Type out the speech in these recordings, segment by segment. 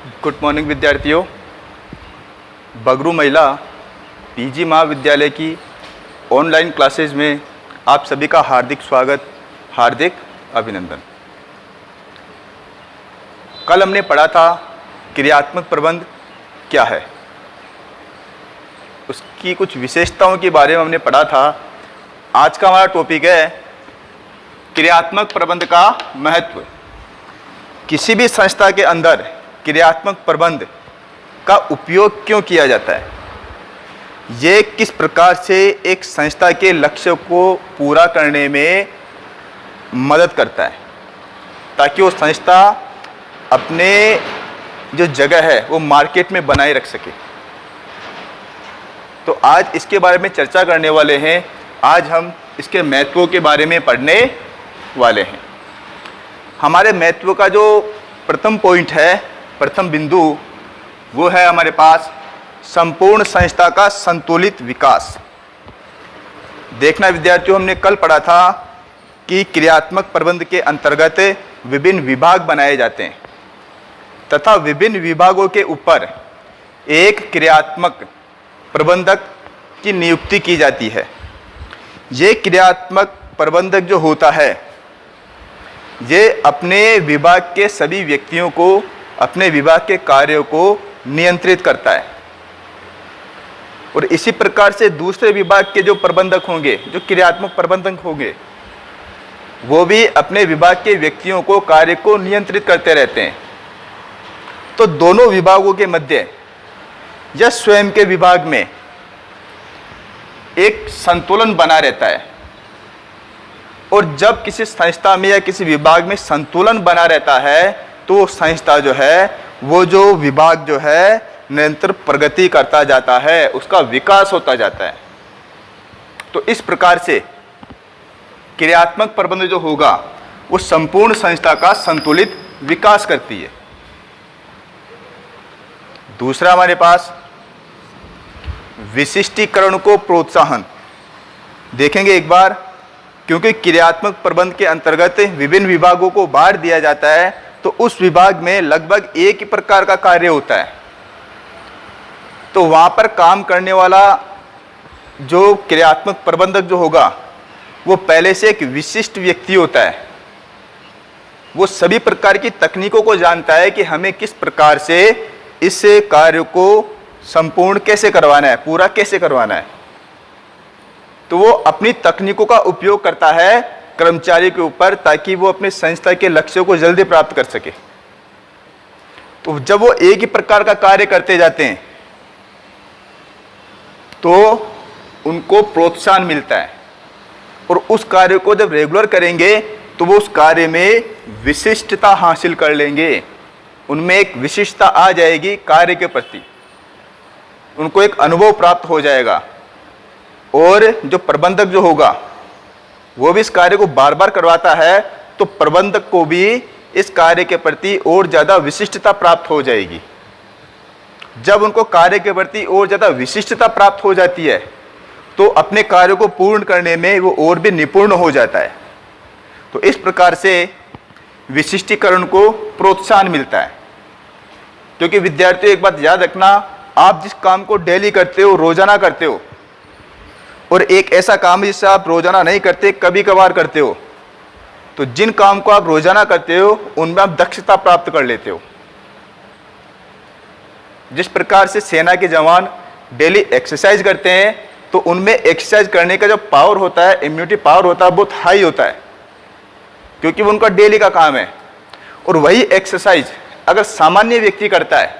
Good morning विद्यार्थियों। बगरू महिला PG महाविद्यालय की ऑनलाइन क्लासेज में आप सभी का हार्दिक स्वागत, हार्दिक अभिनंदन। कल हमने पढ़ा था क्रियात्मक प्रबंध क्या है, उसकी कुछ विशेषताओं के बारे में हमने पढ़ा था। आज का हमारा टॉपिक है क्रियात्मक प्रबंध का महत्व। किसी भी संस्था के अंदर क्रियात्मक प्रबंध का उपयोग क्यों किया जाता है, ये किस प्रकार से एक संस्था के लक्ष्य को पूरा करने में मदद करता है, ताकि वो संस्था अपने जो जगह है वो मार्केट में बनाए रख सके। तो आज इसके बारे में चर्चा करने वाले हैं। आज हम इसके महत्वों के बारे में पढ़ने वाले हैं। हमारे महत्व का जो प्रथम पॉइंट है, प्रथम बिंदु, वो है हमारे पास संपूर्ण संस्था का संतुलित विकास। देखना विद्यार्थियों, हमने कल पढ़ा था कि क्रियात्मक प्रबंध के अंतर्गत विभिन्न विभाग बनाए जाते हैं तथा विभिन्न विभागों के ऊपर एक क्रियात्मक प्रबंधक की नियुक्ति की जाती है। ये क्रियात्मक प्रबंधक जो होता है, ये अपने विभाग के सभी व्यक्तियों को, अपने विभाग के कार्यों को नियंत्रित करता है। और इसी प्रकार से दूसरे विभाग के जो प्रबंधक होंगे, जो क्रियात्मक प्रबंधक होंगे, वो भी अपने विभाग के व्यक्तियों को, कार्य को नियंत्रित करते रहते हैं। तो दोनों विभागों के मध्य या स्वयं के विभाग में एक संतुलन बना रहता है। और जब किसी संस्था में या किसी विभाग में संतुलन बना रहता है, तो संस्था जो है, वो जो विभाग जो है, निरंतर प्रगति करता जाता है, उसका विकास होता जाता है। तो इस प्रकार से क्रियात्मक प्रबंध जो होगा, वो संपूर्ण संस्था का संतुलित विकास करती है। दूसरा हमारे पास विशिष्टीकरण को प्रोत्साहन। देखेंगे एक बार, क्योंकि क्रियात्मक प्रबंध के अंतर्गत विभिन्न विभागों को बांट दिया जाता है, तो उस विभाग में लगभग एक ही प्रकार का कार्य होता है। तो वहां पर काम करने वाला जो क्रियात्मक प्रबंधक जो होगा, वो पहले से एक विशिष्ट व्यक्ति होता है। वो सभी प्रकार की तकनीकों को जानता है कि हमें किस प्रकार से इस कार्य को संपूर्ण कैसे करवाना है, पूरा कैसे करवाना है। तो वो अपनी तकनीकों का उपयोग करता है कर्मचारी के ऊपर, ताकि वो अपने संस्था के लक्ष्यों को जल्दी प्राप्त कर सके। तो जब वो एक ही प्रकार का कार्य करते जाते हैं, तो उनको प्रोत्साहन मिलता है। और उस कार्य को जब रेगुलर करेंगे, तो वो उस कार्य में विशिष्टता हासिल कर लेंगे। उनमें एक विशिष्टता आ जाएगी कार्य के प्रति, उनको एक अनुभव प्राप्त हो जाएगा। और जो प्रबंधक जो होगा, वो भी इस कार्य को बार बार करवाता है, तो प्रबंधक को भी इस कार्य के प्रति और ज़्यादा विशिष्टता प्राप्त हो जाएगी। जब उनको कार्य के प्रति और ज़्यादा विशिष्टता प्राप्त हो जाती है, तो अपने कार्य को पूर्ण करने में वो और भी निपुण हो जाता है। तो इस प्रकार से विशिष्टीकरण को प्रोत्साहन मिलता है। क्योंकि विद्यार्थियों, एक बात याद रखना, आप जिस काम को डेली करते हो, रोजाना करते हो, और एक ऐसा काम जिससे आप रोजाना नहीं करते, कभी कभार करते हो, तो जिन काम को आप रोजाना करते हो, उनमें आप दक्षता प्राप्त कर लेते हो। जिस प्रकार से सेना के जवान डेली एक्सरसाइज करते हैं, तो उनमें एक्सरसाइज करने का जो पावर होता है, इम्यूनिटी पावर होता है, बहुत हाई होता है, क्योंकि वो उनका डेली का काम है। और वही एक्सरसाइज अगर सामान्य व्यक्ति करता है,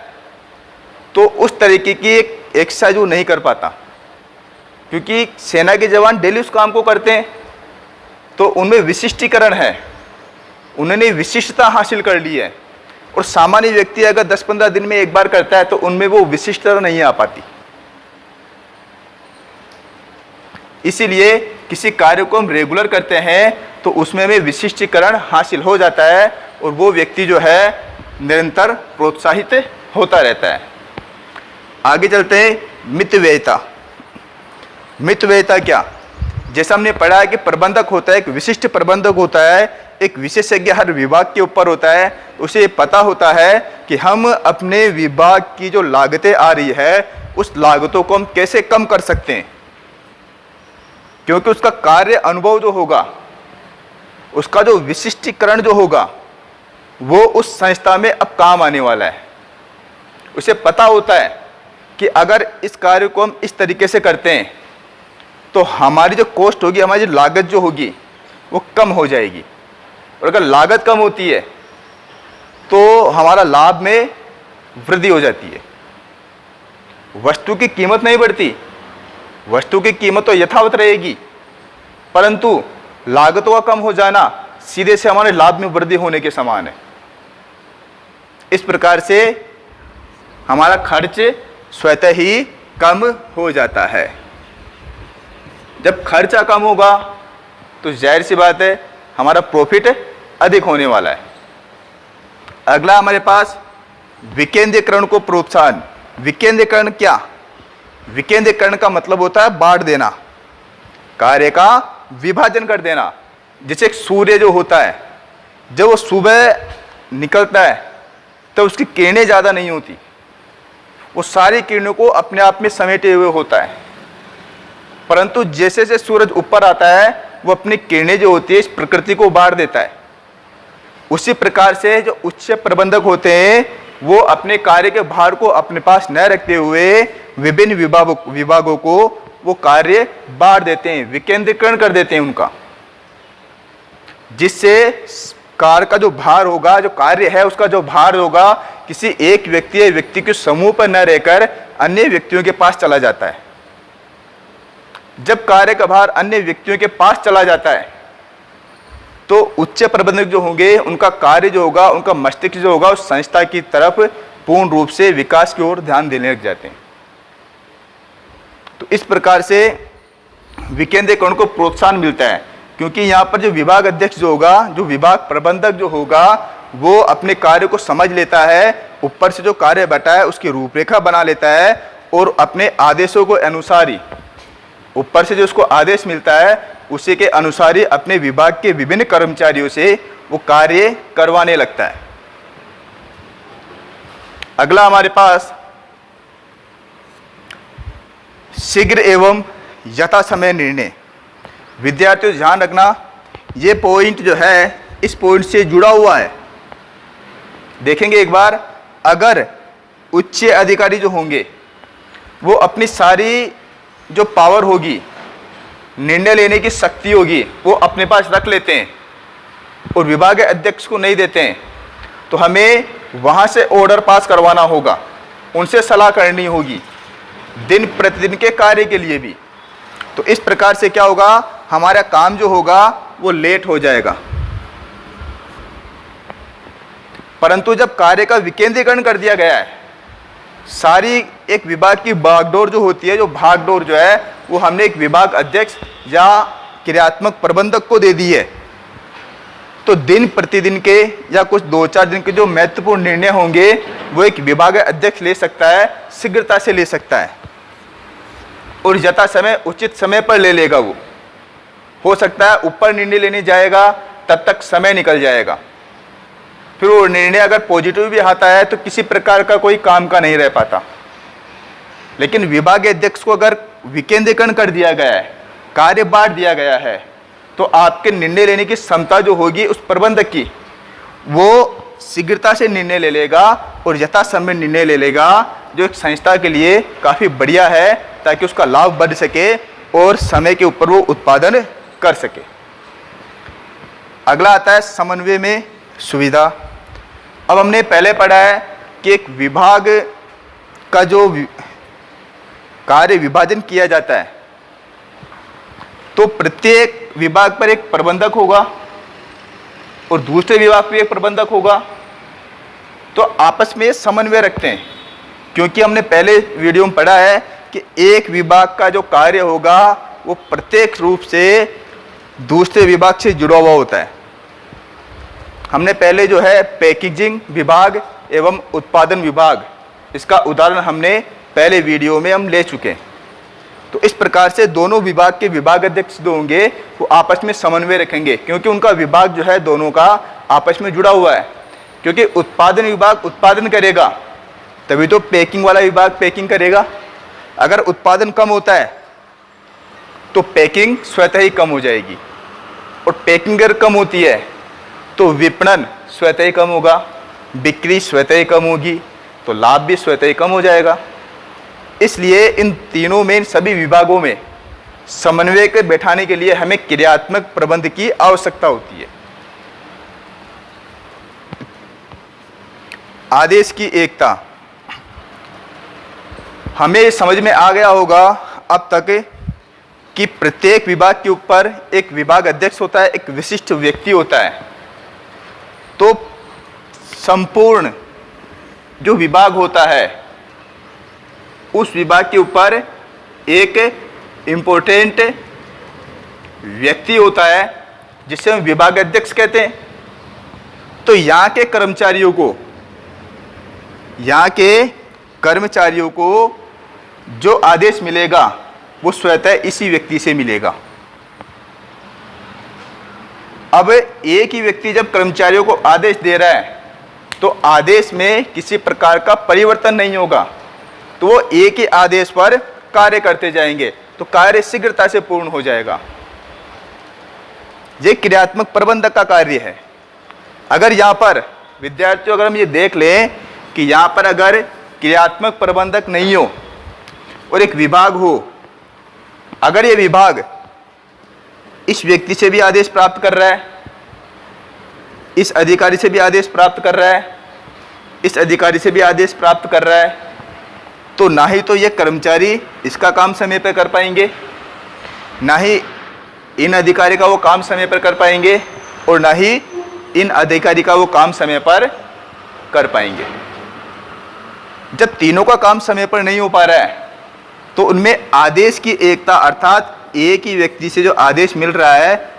तो उस तरीके की एक एक्सरसाइज वो नहीं कर पाता, क्योंकि सेना के जवान डेली उस काम को करते हैं, तो उनमें विशिष्टीकरण है, उन्होंने विशिष्टता हासिल कर ली है। और सामान्य व्यक्ति अगर 10-15 दिन में एक बार करता है, तो उनमें वो विशिष्टता नहीं आ पाती। इसीलिए किसी कार्य को हम रेगुलर करते हैं, तो उसमें हमें विशिष्टीकरण हासिल हो जाता है, और वो व्यक्ति जो है निरंतर प्रोत्साहित होता रहता है। आगे चलते हैं, मितव्ययिता। मितव्ययिता क्या? जैसा हमने पढ़ा है कि प्रबंधक होता है, एक विशिष्ट प्रबंधक होता है, एक विशेषज्ञ हर विभाग के ऊपर होता है। उसे पता होता है कि हम अपने विभाग की जो लागतें आ रही है उस लागतों को हम कैसे कम कर सकते हैं, क्योंकि उसका कार्य अनुभव जो होगा, उसका जो विशिष्टीकरण जो होगा वो उस संस्था में अब काम आने वाला है। उसे पता होता है कि अगर इस कार्य को हम इस तरीके से करते हैं तो हमारी जो कॉस्ट होगी, हमारी जो लागत जो होगी वो कम हो जाएगी, और अगर लागत कम होती है तो हमारा लाभ में वृद्धि हो जाती है। वस्तु की कीमत नहीं बढ़ती, वस्तु की कीमत तो यथावत रहेगी, परंतु लागतों का कम हो जाना सीधे से हमारे लाभ में वृद्धि होने के समान है। इस प्रकार से हमारा खर्च स्वतः ही कम हो जाता है। जब खर्चा कम होगा तो जाहिर सी बात है हमारा प्रॉफिट अधिक होने वाला है। अगला हमारे पास विकेंद्रीकरण को प्रोत्साहन। विकेंद्रीकरण क्या? विकेंद्रीकरण का मतलब होता है बांट देना, कार्य का विभाजन कर देना। जैसे एक सूर्य जो होता है, जब वो सुबह निकलता है तो उसकी किरणें ज़्यादा नहीं होती, वो सारी किरणों को अपने आप में समेटे हुए होता है, परंतु जैसे जैसे सूरज ऊपर आता है वो अपनी किरणें जो होती है इस प्रकृति को बांट देता है। उसी प्रकार से जो उच्च प्रबंधक होते हैं वो अपने कार्य के भार को अपने पास न रखते हुए विभिन्न विभागों को वो कार्य बांट देते हैं, विकेंद्रीकरण कर देते हैं उनका, जिससे कार्य का जो भार होगा, जो कार्य है उसका जो भार होगा किसी एक व्यक्ति या व्यक्ति के समूह पर न रहकर अन्य व्यक्तियों के पास चला जाता है। जब कार्य का भार अन्य व्यक्तियों के पास चला जाता है तो उच्च प्रबंधक जो होंगे उनका कार्य जो होगा, उनका मस्तिष्क जो होगा उस संस्था की तरफ पूर्ण रूप से विकास की ओर ध्यान देने लग जाते हैं। तो इस प्रकार से विकेंद्रीकरण को प्रोत्साहन मिलता है, क्योंकि यहाँ पर जो विभाग अध्यक्ष जो होगा, जो विभाग प्रबंधक जो होगा, वो अपने कार्य को समझ लेता है, ऊपर से जो कार्य बटा है उसकी रूपरेखा बना लेता है और अपने आदेशों को अनुसार ही, ऊपर से जो उसको आदेश मिलता है उसी के अनुसार ही अपने विभाग के विभिन्न कर्मचारियों से वो कार्य करवाने लगता है। अगला हमारे पास शीघ्र एवं यथा समय निर्णय। विद्यार्थियों ध्यान रखना, ये पॉइंट जो है इस पॉइंट से जुड़ा हुआ है। देखेंगे एक बार, अगर उच्च अधिकारी जो होंगे वो अपनी सारी जो पावर होगी, निर्णय लेने की शक्ति होगी, वो अपने पास रख लेते हैं और विभाग अध्यक्ष को नहीं देते हैं, तो हमें वहाँ से ऑर्डर पास करवाना होगा, उनसे सलाह करनी होगी दिन प्रतिदिन के कार्य के लिए भी। तो इस प्रकार से क्या होगा, हमारा काम जो होगा वो लेट हो जाएगा। परंतु जब कार्य का विकेंद्रीकरण कर दिया गया है, सारी एक विभाग की बागडोर जो होती है, जो भागडोर जो है वो हमने एक विभाग अध्यक्ष या क्रियात्मक प्रबंधक को दे दी है, तो दिन प्रतिदिन के या कुछ 2-4 दिन के जो महत्वपूर्ण निर्णय होंगे वो एक विभाग अध्यक्ष ले सकता है, शीघ्रता से ले सकता है और यथा समय उचित समय पर ले लेगा। वो हो सकता है ऊपर निर्णय लेने जाएगा तब तक समय निकल जाएगा, फिर वो निर्णय अगर पॉजिटिव भी आता है तो किसी प्रकार का कोई काम का नहीं रह पाता। लेकिन विभाग अध्यक्ष को अगर विकेंद्रीकरण कर दिया गया है, कार्य बांट दिया गया है, तो आपके निर्णय लेने की क्षमता जो होगी उस प्रबंधक की, वो शीघ्रता से निर्णय ले लेगा और यथा समय निर्णय ले लेगा, जो एक संस्था के लिए काफ़ी बढ़िया है, ताकि उसका लाभ बढ़ सके और समय के ऊपर वो उत्पादन कर सके। अगला आता है समन्वय में सुविधा। अब हमने पहले पढ़ा है कि एक विभाग का जो कार्य विभाजन किया जाता है तो प्रत्येक विभाग पर एक प्रबंधक होगा और दूसरे विभाग पर एक प्रबंधक होगा, तो आपस में समन्वय रखते हैं। क्योंकि हमने पहले वीडियो में पढ़ा है कि एक विभाग का जो कार्य होगा वो प्रत्येक रूप से दूसरे विभाग से जुड़ा हुआ होता है। हमने पहले जो है पैकेजिंग विभाग एवं उत्पादन विभाग, इसका उदाहरण हमने पहले वीडियो में हम ले चुके हैं। तो इस प्रकार से दोनों विभाग के विभाग अध्यक्ष जो होंगे वो आपस में समन्वय रखेंगे, क्योंकि उनका विभाग जो है दोनों का आपस में जुड़ा हुआ है। क्योंकि उत्पादन विभाग उत्पादन करेगा तभी तो पैकिंग वाला विभाग पैकिंग करेगा। अगर उत्पादन कम होता है तो पैकिंग स्वतः ही कम हो जाएगी, और पैकिंग अगर कम होती है तो विपणन स्वतः ही कम होगा, बिक्री स्वतः ही कम होगी, तो लाभ भी स्वतः ही कम हो जाएगा। इसलिए इन तीनों में, इन सभी विभागों में समन्वय के बैठाने के लिए हमें क्रियात्मक प्रबंध की आवश्यकता होती है। आदेश की एकता, हमें समझ में आ गया होगा अब तक कि प्रत्येक विभाग के ऊपर एक विभाग अध्यक्ष होता है, एक विशिष्ट व्यक्ति होता है। तो संपूर्ण जो विभाग होता है उस विभाग के ऊपर एक इम्पोर्टेंट व्यक्ति होता है जिसे हम विभाग अध्यक्ष कहते हैं। तो यहाँ के कर्मचारियों को जो आदेश मिलेगा वो स्वतः इसी व्यक्ति से मिलेगा। अब एक ही व्यक्ति जब कर्मचारियों को आदेश दे रहा है तो आदेश में किसी प्रकार का परिवर्तन नहीं होगा, तो वो एक ही आदेश पर कार्य करते जाएंगे, तो कार्य शीघ्रता से पूर्ण हो जाएगा। ये क्रियात्मक प्रबंधक का कार्य है। अगर यहाँ पर विद्यार्थियों, अगर हम ये देख लें कि यहाँ पर अगर क्रियात्मक प्रबंधक नहीं हो और एक विभाग हो, अगर ये विभाग इस व्यक्ति से भी आदेश प्राप्त कर रहा है, इस अधिकारी से भी आदेश प्राप्त कर रहा है, इस अधिकारी से भी आदेश प्राप्त कर रहा है, तो ना ही तो ये कर्मचारी इसका काम समय पर कर पाएंगे, ना ही इन अधिकारी का वो काम समय पर कर पाएंगे, और ना ही इन अधिकारी का वो काम समय पर कर पाएंगे। जब तीनों का काम समय पर नहीं हो पा रहा है तो उनमें आदेश की एकता, अर्थात एक ही व्यक्ति से जो आदेश मिल रहा है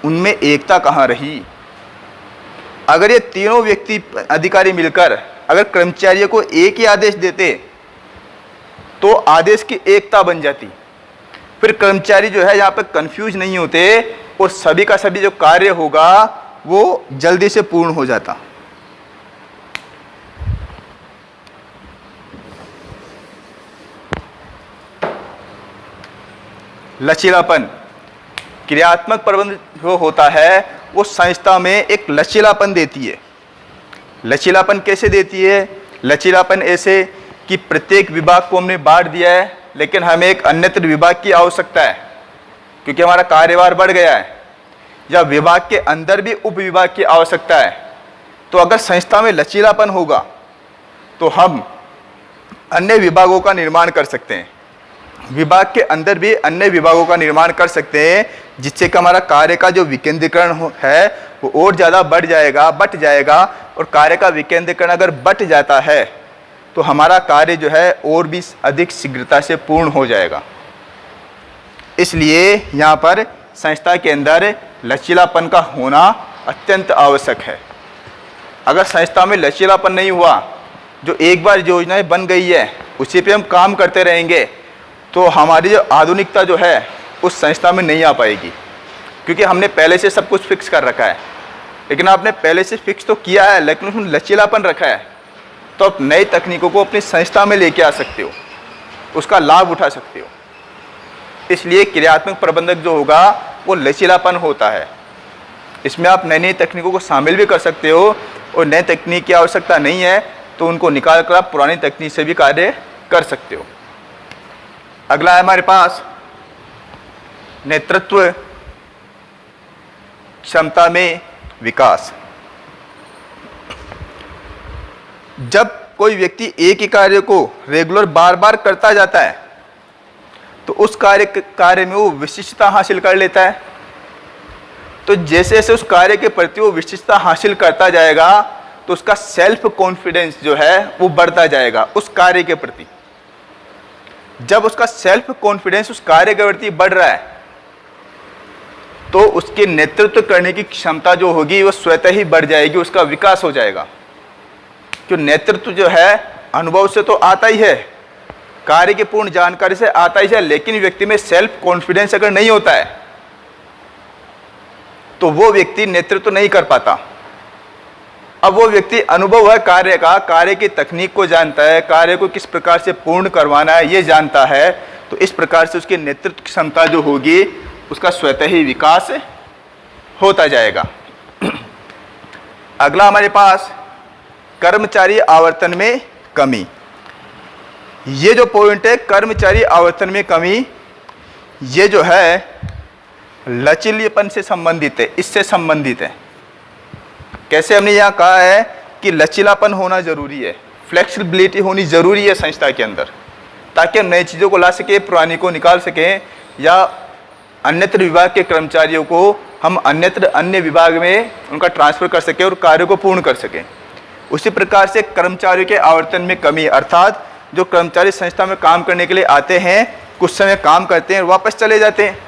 उनमें एकता कहाँ रही। अगर ये तीनों व्यक्ति अधिकारी मिलकर अगर कर्मचारियों को एक ही आदेश देते तो आदेश की एकता बन जाती, फिर कर्मचारी जो है यहाँ पर कंफ्यूज नहीं होते और सभी का सभी जो कार्य होगा वो जल्दी से पूर्ण हो जाता। लचीलापन, क्रियात्मक प्रबंध जो होता है वो संस्था में एक लचीलापन देती है। लचीलापन कैसे देती है? लचीलापन ऐसे कि प्रत्येक विभाग को हमने बांट दिया है, लेकिन हमें एक अन्यत्र विभाग की आवश्यकता है क्योंकि हमारा कार्यभार बढ़ गया है, या विभाग के अंदर भी उप विभाग की आवश्यकता है। तो अगर संस्था में लचीलापन होगा तो हम अन्य विभागों का निर्माण कर सकते हैं, विभाग के अंदर भी अन्य विभागों का निर्माण कर सकते हैं, जिससे कि हमारा कार्य का जो विकेंद्रीकरण है वो और ज़्यादा बट जाएगा। और कार्य का विकेंद्रीकरण अगर बट जाता है तो हमारा कार्य जो है और भी अधिक शीघ्रता से पूर्ण हो जाएगा। इसलिए यहाँ पर संस्था के अंदर लचीलापन का होना अत्यंत आवश्यक है। अगर संस्था में लचीलापन नहीं हुआ, जो एक बार योजनाएं बन गई है उसी पे हम काम करते रहेंगे, तो हमारी जो आधुनिकता जो है उस संस्था में नहीं आ पाएगी, क्योंकि हमने पहले से सब कुछ फिक्स कर रखा है। लेकिन आपने पहले से फिक्स तो किया है लेकिन उसमें लचीलापन रखा है, तो आप नई तकनीकों को अपनी संस्था में लेके आ सकते हो, उसका लाभ उठा सकते हो। इसलिए क्रियात्मक प्रबंधक जो होगा वो लचीलापन होता है। इसमें आप नई नई तकनीकों को शामिल भी कर सकते हो, और नई तकनीक की आवश्यकता नहीं है तो उनको निकाल कर आप पुरानी तकनीक से भी कार्य कर सकते हो। अगला है हमारे पास नेतृत्व क्षमता में विकास। जब कोई व्यक्ति एक ही कार्य को रेगुलर बार बार करता जाता है तो उस कार्य में वो विशिष्टता हासिल कर लेता है। तो जैसे जैसे उस कार्य के प्रति वो विशिष्टता हासिल करता जाएगा तो उसका सेल्फ कॉन्फिडेंस जो है वो बढ़ता जाएगा उस कार्य के प्रति। जब उसका सेल्फ कॉन्फिडेंस उस कार्य के प्रति बढ़ रहा है तो उसके नेतृत्व करने की क्षमता जो होगी वो स्वतः ही बढ़ जाएगी, उसका विकास हो जाएगा। क्यों? नेतृत्व जो है अनुभव से तो आता ही है, कार्य की पूर्ण जानकारी से आता ही है, लेकिन व्यक्ति में सेल्फ कॉन्फिडेंस अगर नहीं होता है तो वो व्यक्ति नेतृत्व नहीं कर पाता। अब वो व्यक्ति अनुभव है कार्य का, कार्य की तकनीक को जानता है, कार्य को किस प्रकार से पूर्ण करवाना है ये जानता है, तो इस प्रकार से उसकी नेतृत्व क्षमता जो होगी उसका स्वतः ही विकास होता जाएगा। अगला हमारे पास कर्मचारी आवर्तन में कमी। ये जो पॉइंट है कर्मचारी आवर्तन में कमी, ये जो है लचीलेपन से संबंधित है, इससे संबंधित है। कैसे हमने यहाँ कहा है कि लचीलापन होना जरूरी है, फ्लेक्सिबिलिटी होनी जरूरी है संस्था के अंदर, ताकि हम नई चीज़ों को ला सकें, पुरानी को निकाल सकें, या अन्यत्र विभाग के कर्मचारियों को हम अन्यत्र अन्य विभाग में उनका ट्रांसफ़र कर सकें और कार्य को पूर्ण कर सकें। उसी प्रकार से कर्मचारियों के आवर्तन में कमी, अर्थात जो कर्मचारी संस्था में काम करने के लिए आते हैं, कुछ समय काम करते हैं और वापस चले जाते हैं।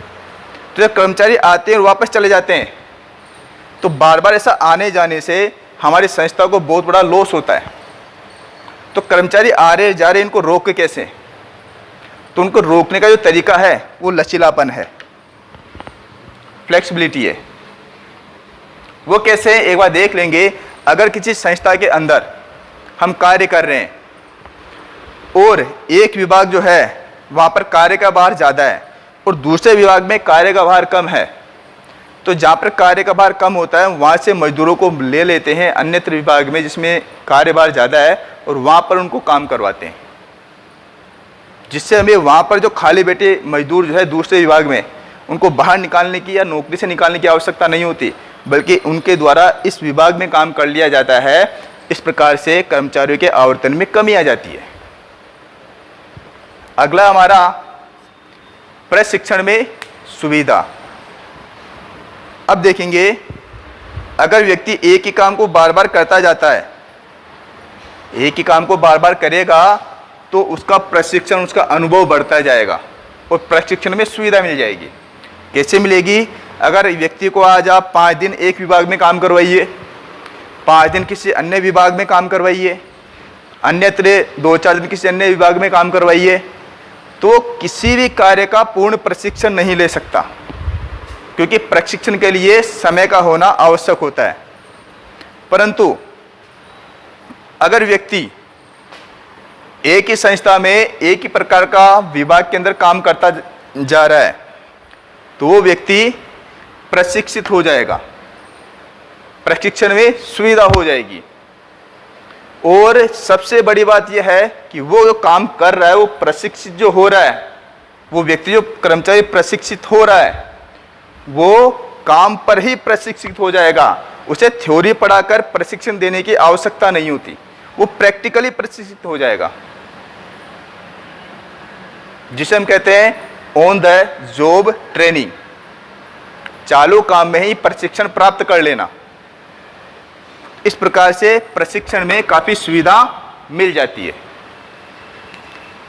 तो जब कर्मचारी आते हैं और वापस चले जाते हैं तो बार बार ऐसा आने जाने से हमारी संस्था को बहुत बड़ा लॉस होता है। तो कर्मचारी आ रहे जा रहे, इनको रोक कैसे? तो उनको रोकने का जो तरीका है वो लचीलापन है, फ्लेक्सिबिलिटी है। वो कैसे, एक बार देख लेंगे। अगर किसी संस्था के अंदर हम कार्य कर रहे हैं और एक विभाग जो है वहाँ पर कार्य का भार ज़्यादा है और दूसरे विभाग में कार्य का भार कम है, तो जहाँ पर कार्य का भार कम होता है वहाँ से मजदूरों को ले लेते हैं अन्यत्र विभाग में जिसमें कार्यभार ज़्यादा है और वहाँ पर उनको काम करवाते हैं, जिससे हमें वहाँ पर जो खाली बैठे मजदूर जो है दूसरे विभाग में, उनको बाहर निकालने की या नौकरी से निकालने की आवश्यकता नहीं होती, बल्कि उनके द्वारा इस विभाग में काम कर लिया जाता है। इस प्रकार से कर्मचारियों के आवर्तन में कमी आ जाती है। अगला हमारा प्रशिक्षण में सुविधा। अब देखेंगे, अगर व्यक्ति एक ही काम को बार बार करता जाता है, एक ही काम को बार बार करेगा तो उसका प्रशिक्षण, उसका अनुभव बढ़ता जाएगा और प्रशिक्षण में सुविधा मिल जाएगी। कैसे मिलेगी? अगर व्यक्ति को आज आप 5 दिन एक विभाग में काम करवाइए, 5 दिन किसी अन्य विभाग में काम करवाइए, अन्यत्र 2-4 दिन किसी अन्य विभाग में काम करवाइए, तो किसी भी कार्य का पूर्ण प्रशिक्षण नहीं ले सकता, क्योंकि प्रशिक्षण के लिए समय का होना आवश्यक होता है। परंतु अगर व्यक्ति एक ही संस्था में एक ही प्रकार का विभाग के अंदर काम करता जा रहा है तो वो व्यक्ति प्रशिक्षित हो जाएगा, प्रशिक्षण में सुविधा हो जाएगी। और सबसे बड़ी बात यह है कि वो जो काम कर रहा है, वो प्रशिक्षित जो हो रहा है, वो व्यक्ति जो कर्मचारी प्रशिक्षित हो रहा है वो काम पर ही प्रशिक्षित हो जाएगा। उसे थ्योरी पढ़ाकर प्रशिक्षण देने की आवश्यकता नहीं होती, वो प्रैक्टिकली प्रशिक्षित हो जाएगा, जिसे हम कहते हैं ऑन द जॉब ट्रेनिंग। चालू काम में ही प्रशिक्षण प्राप्त कर लेना। इस प्रकार से प्रशिक्षण में काफी सुविधा मिल जाती है।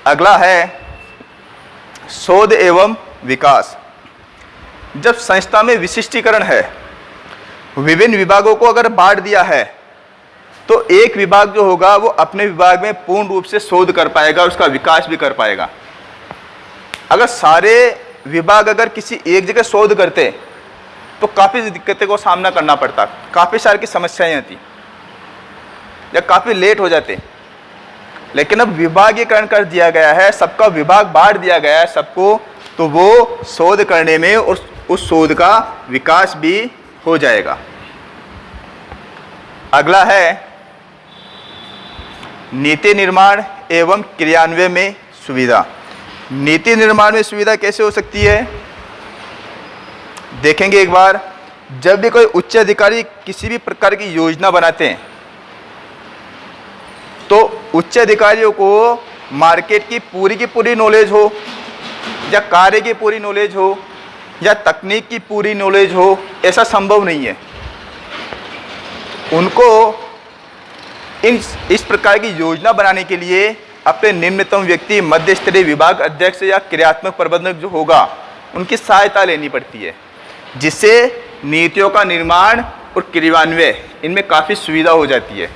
अगला है शोध एवं विकास। जब संस्था में विशिष्टीकरण है, विभिन्न विभागों को अगर बांट दिया है, तो एक विभाग जो होगा वो अपने विभाग में पूर्ण रूप से शोध कर पाएगा, उसका विकास भी कर पाएगा। अगर सारे विभाग अगर किसी एक जगह शोध करते तो काफ़ी दिक्कतों को सामना करना पड़ता, काफ़ी सारी की समस्याएं आती या काफ़ी लेट हो जाते। लेकिन अब विभागीकरण कर दिया गया है, सबका विभाग बांट दिया गया है सबको, तो वो शोध करने में और उस शोध का विकास भी हो जाएगा। अगला है नीति निर्माण एवं क्रियान्वयन में सुविधा। नीति निर्माण में सुविधा कैसे हो सकती है? देखेंगे एक बार। जब भी कोई उच्च अधिकारी किसी भी प्रकार की योजना बनाते हैं तो उच्च अधिकारियों को मार्केट की पूरी नॉलेज हो, या कार्य की पूरी नॉलेज हो, या तकनीक की पूरी नॉलेज हो, ऐसा संभव नहीं है। उनको इस प्रकार की योजना बनाने के लिए अपने निम्नतम व्यक्ति, मध्य स्तरीय विभाग अध्यक्ष या क्रियात्मक प्रबंधक जो होगा, उनकी सहायता लेनी पड़ती है, जिससे नीतियों का निर्माण और क्रियान्वयन इनमें काफ़ी सुविधा हो जाती है।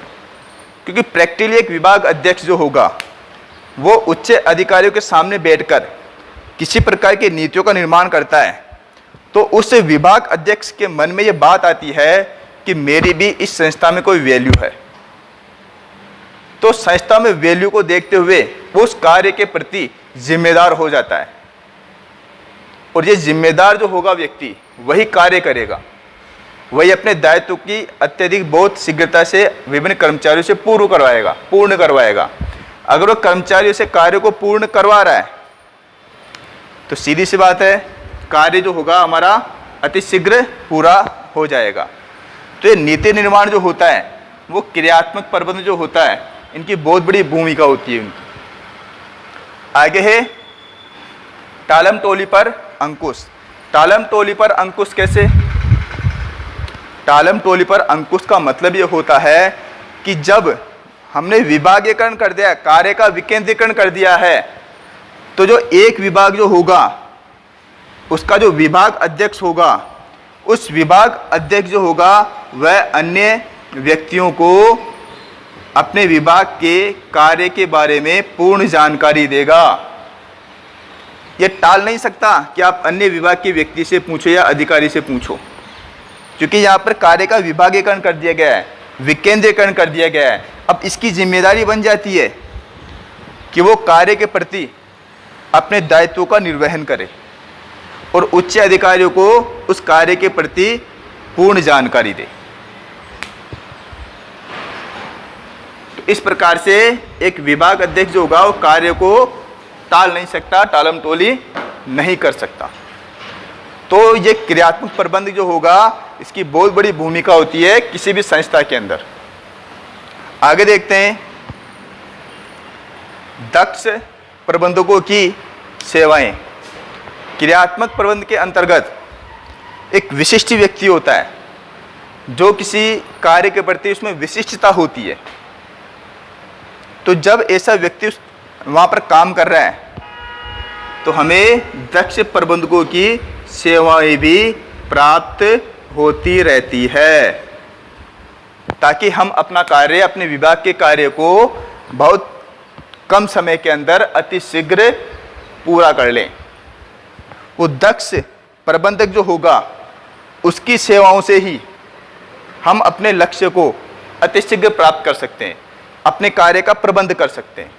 क्योंकि प्रैक्टिकली एक विभाग अध्यक्ष जो होगा वो उच्च अधिकारियों के सामने बैठकर किसी प्रकार की नीतियों का निर्माण करता है, तो उस विभाग अध्यक्ष के मन में ये बात आती है कि मेरी भी इस संस्था में कोई वैल्यू है। तो संस्था में वैल्यू को देखते हुए वो उस कार्य के प्रति जिम्मेदार हो जाता है, और ये जिम्मेदार जो होगा व्यक्ति वही कार्य करेगा, वही अपने दायित्व की अत्यधिक बहुत शीघ्रता से विभिन्न कर्मचारियों से पूर्ण करवाएगा। अगर वो कर्मचारियों से कार्य को पूर्ण करवा रहा है तो सीधी सी बात है, कार्य जो होगा हमारा अति शीघ्र पूरा हो जाएगा। तो ये नीति निर्माण जो होता है, वो क्रियात्मक प्रबंध जो होता है, इनकी बहुत बड़ी भूमिका होती है उनकी। आगे है टालम टोली पर अंकुश। टालम टोली पर अंकुश कैसे? टालम टोली पर अंकुश का मतलब ये होता है कि जब हमने विभागीकरण कर दिया, कार्य का विकेंद्रीकरण कर दिया है, तो जो एक विभाग जो होगा उसका जो विभाग अध्यक्ष होगा, उस विभाग अध्यक्ष जो होगा वह अन्य व्यक्तियों को अपने विभाग के कार्य के बारे में पूर्ण जानकारी देगा। यह टाल नहीं सकता कि आप अन्य विभाग के व्यक्ति से पूछो या अधिकारी से पूछो, क्योंकि यहाँ पर कार्य का विभागीकरण कर दिया गया है, विकेंद्रीकरण कर दिया गया है। अब इसकी जिम्मेदारी बन जाती है कि वो कार्य के प्रति अपने दायित्वों का निर्वहन करे और उच्च अधिकारियों को उस कार्य के प्रति पूर्ण जानकारी दे। तो इस प्रकार से एक विभाग अध्यक्ष जो होगा वो कार्य को टाल नहीं सकता, टालम टोली नहीं कर सकता। तो ये क्रियात्मक प्रबंध जो होगा, इसकी बहुत बड़ी भूमिका होती है किसी भी संस्था के अंदर। आगे देखते हैं दक्ष प्रबंधकों की सेवाएं। क्रियात्मक प्रबंध के अंतर्गत एक विशिष्ट व्यक्ति होता है जो किसी कार्य के प्रति उसमें विशिष्टता होती है। तो जब ऐसा व्यक्ति वहाँ पर काम कर रहा है तो हमें दक्ष प्रबंधकों की सेवाएं भी प्राप्त होती रहती है, ताकि हम अपना कार्य, अपने विभाग के कार्य को बहुत कम समय के अंदर अति शीघ्र पूरा कर लें। वो दक्ष प्रबंधक जो होगा उसकी सेवाओं से ही हम अपने लक्ष्य को अति शीघ्र प्राप्त कर सकते हैं, अपने कार्य का प्रबंध कर सकते हैं।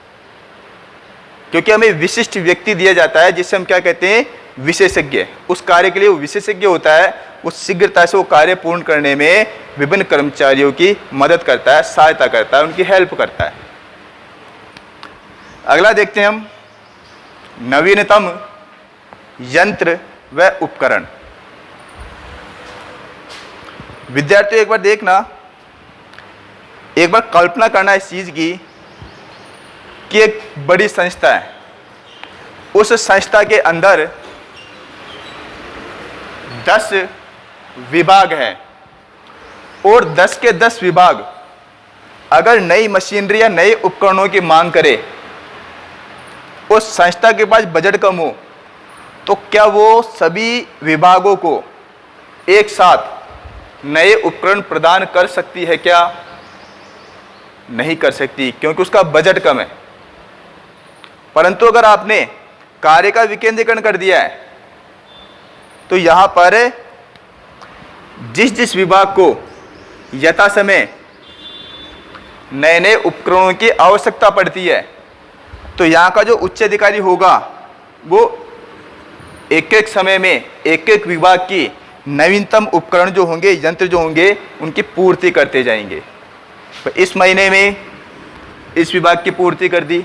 क्योंकि हमें विशिष्ट व्यक्ति दिया जाता है जिसे हम क्या कहते हैं, विशेषज्ञ। उस कार्य के लिए वो विशेषज्ञ होता है, उस शीघ्रता से वो कार्य पूर्ण करने में विभिन्न कर्मचारियों की मदद करता है, सहायता करता है, उनकी हेल्प करता है। अगला देखते हैं हम नवीनतम यंत्र व उपकरण। विद्यार्थियों एक बार देखना, एक बार कल्पना करना इस चीज की कि एक बड़ी संस्था है, उस संस्था के अंदर 10 विभाग हैं और 10 के 10 विभाग अगर नई मशीनरी या नए उपकरणों की मांग करे, उस संस्था के पास बजट कम हो, तो क्या वो सभी विभागों को एक साथ नए उपकरण प्रदान कर सकती है? क्या नहीं कर सकती, क्योंकि उसका बजट कम है। परंतु अगर आपने कार्य का विकेंद्रीकरण कर दिया है तो यहां पर जिस जिस विभाग को यथा समय नए नए उपकरणों की आवश्यकता पड़ती है, तो यहाँ का जो उच्च अधिकारी होगा वो एक एक समय में एक एक विभाग की नवीनतम उपकरण जो होंगे, यंत्र जो होंगे, उनकी पूर्ति करते जाएंगे। तो इस महीने में इस विभाग की पूर्ति कर दी,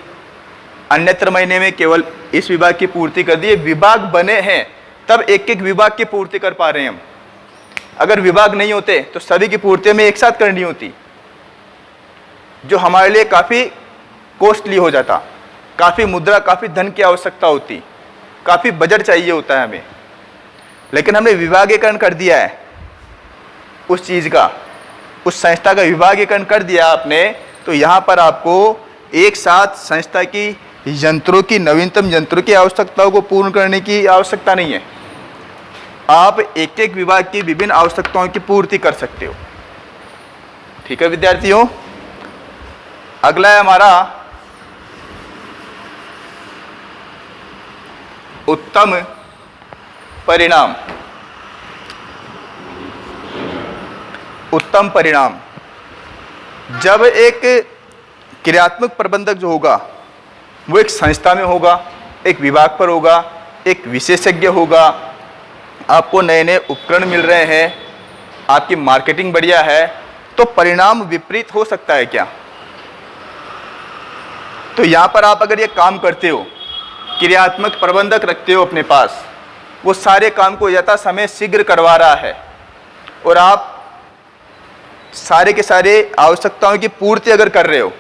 अन्यत्र महीने में केवल इस विभाग की पूर्ति कर दी। विभाग बने हैं तब एक एक विभाग की पूर्ति कर पा रहे हैं हम। अगर विभाग नहीं होते तो सभी की पूर्ति में एक साथ करनी होती, जो हमारे लिए काफ़ी कॉस्टली हो जाता, काफ़ी मुद्रा, काफ़ी धन की आवश्यकता होती, काफ़ी बजट चाहिए होता है हमें। लेकिन हमने विभागीकरण कर दिया है उस चीज़ का, उस संस्था का विभागीकरण कर दिया आपने, तो यहाँ पर आपको एक साथ संस्था की यंत्रों की, नवीनतम यंत्रों की आवश्यकताओं को पूर्ण करने की आवश्यकता नहीं है। आप एक एक विभाग की विभिन्न आवश्यकताओं की पूर्ति कर सकते हो। ठीक है विद्यार्थियों, अगला है हमारा उत्तम परिणाम। उत्तम परिणाम, जब एक क्रियात्मक प्रबंधक जो होगा वो एक संस्था में होगा, एक विभाग पर होगा, एक विशेषज्ञ होगा, आपको नए नए उपकरण मिल रहे हैं, आपकी मार्केटिंग बढ़िया है, तो परिणाम विपरीत हो सकता है क्या? तो यहाँ पर आप अगर ये काम करते हो, क्रियात्मक प्रबंधक रखते हो अपने पास, वो सारे काम को यथा समय शीघ्र करवा रहा है और आप सारे के सारे आवश्यकताओं की पूर्ति अगर कर रहे हो,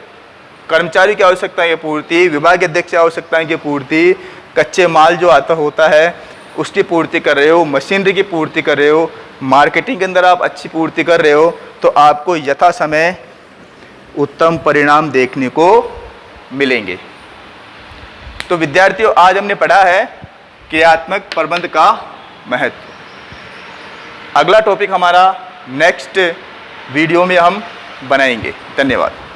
कर्मचारी की आवश्यकताओं की पूर्ति, विभाग अध्यक्ष की आवश्यकताओं की पूर्ति, कच्चे माल जो आता होता है उसकी पूर्ति कर रहे हो, मशीनरी की पूर्ति कर रहे हो, मार्केटिंग के अंदर आप अच्छी पूर्ति कर रहे हो, तो आपको यथा समय उत्तम परिणाम देखने को मिलेंगे। तो विद्यार्थियों, आज हमने पढ़ा है क्रियात्मक प्रबंध का महत्व। अगला टॉपिक हमारा नेक्स्ट वीडियो में हम बनाएंगे। धन्यवाद।